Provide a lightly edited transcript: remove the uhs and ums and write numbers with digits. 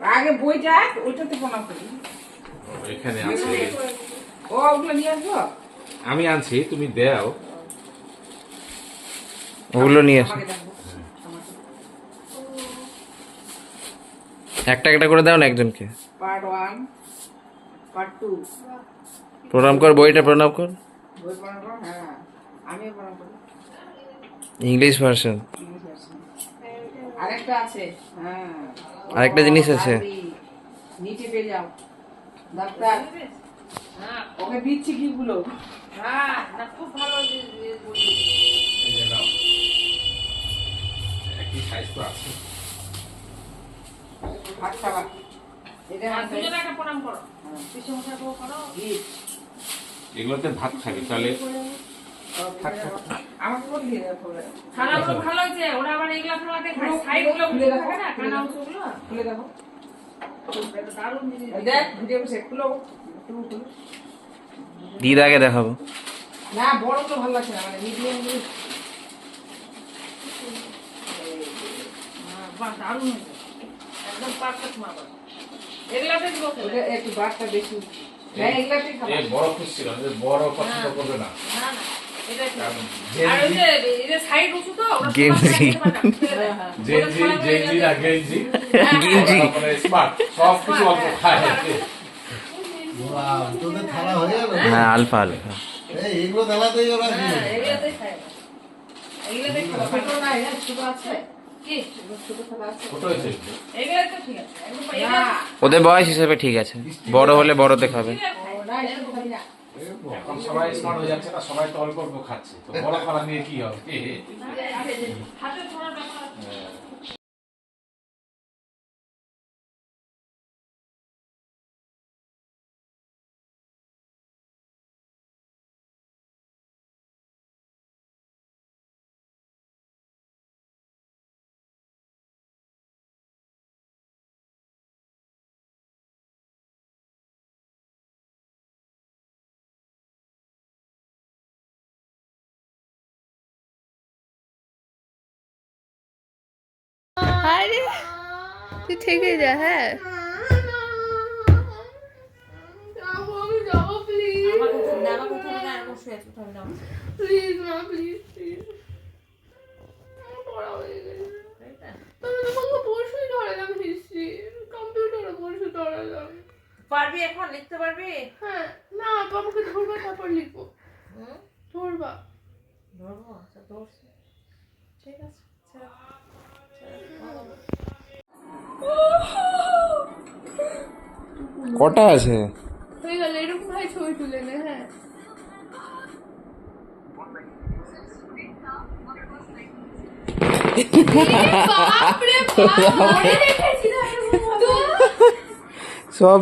আগে বই যাক ওইটাতে প্রণাম করি। এখানে আছে। ও ওগুলো নিয়ে আসবো। আমি আনছি, তুমি দাও। ওগুলো নিয়ে আসো। আমাকে দেখো। একটা একটা করে দাও না একজনকে। পার্ট 1 পার্ট 2 প্রণাম কর, বইটা প্রণাম কর। বই প্রণাম করো। হ্যাঁ আমিও প্রণাম করি। English version. English version. আরেকটা আছে। হ্যাঁ আরেকটা জিনিস আছে। নিচে পেয়ে যাও ডাক্তার। হ্যাঁ ওকে দিচ্ছি কিগুলো। হ্যাঁ না খুব ভালো বই। এই যে নাও। একই সাইজ তো আছে। ভাত খাবা। এটা দুজনে একটা প্রণাম করো। কৃষ্ণমশাইকেও করো। এগুলোতে ভাত খাবি তাহলে। আমাকে বল দিয়ে দাও। খানাগুলো ভালো হয়েছে, ওরা আবার এইগুলা খাওয়াতে খায়, সাইডগুলো খুলে উঁচু দেখো। থাকে না, কানা উঁচুগুলো। খুলে দেখো। এটা দারুণ জিনিস। দেখ ভিডিও করছে খুলো। তুমি খুলো। দিদাকে দেখাবো। না বড়গুলো ভালো লাগছে না, মানে মিডিয়াম গুলো। বাহ, দারুণ হয়েছে। একদম পারফেক্ট মাপা। এগুলাতে দিব ওটা খেলে। একটু বারটা বেশি। হ্যাঁ এগুলাতেই খাবো। এই বড় খুঁজছিল, যে বড় পছন্দ করবে না। না, না, এটাই ঠিক। কারণ আর ওই যে, এই যে সাইড উঁচু তো, ওরা গেঞ্জি। সবাই খেতে পারে না, ফেলে দেয়। জেনজি, জেনজি না গেঞ্জি। গেঞ্জি। মানে স্মার্ট, সব কিছু অল্প খায়। বাহ, তোদের থালা হয়ে গেল? হ্যাঁ, আলফা আলফা। এই, এগুলো থালাতেই ওরা হ্যাঁ, দিয়ে। এগুলাতেই খায় ওরা। এগুলাতেই খাবে। ছোট না, এটা ছোট আছে। কি? ছোট থালা আছে। ছোট হয়েছে। এগুলাতে ঠিক আছে। একদম না, এগুলা- ওদের বয়স হিসেবে ঠিক আছে, বড় হলে বড়তে খাবে। এগুলা খায়। ও না, এটা তো খাবি না। এখন সবাই স্মার্ট হয়ে যাচ্ছে না, সবাই তো অল্প অল্প খাচ্ছে, তো বড় খাওয়া নিয়ে কি হবে? হাতে ধরার ব্যাপার আছে। আরে তুই থেকে যা। হ্যাঁ আমি যাবো প্লিজ। আমার কথা না, আমার কথা না, এরকম শুয়ে আছো, তাহলে যাও। প্লিজ মা, প্লিজ প্লিজ। পড়া হয়ে গেছে। আমি তোমাকে পরশুই ধরালাম হিস্ট্রি, কম্পিউটারে পরশু ধরালাম। পারবি এখন লিখতে পারবি? হ্যাঁ না, আপা আমাকে ধরবা তারপর লিখবো। ধরবা। ধরবো, আচ্ছা ধরছি। ঠিক আছে, ছেড়ে দাও। কটা আছে? হয়ে গেল, এরকম ভাই ছবি তুলে নে। হ্যাঁ বাপরে বাপ, মনে রেখেছি। সব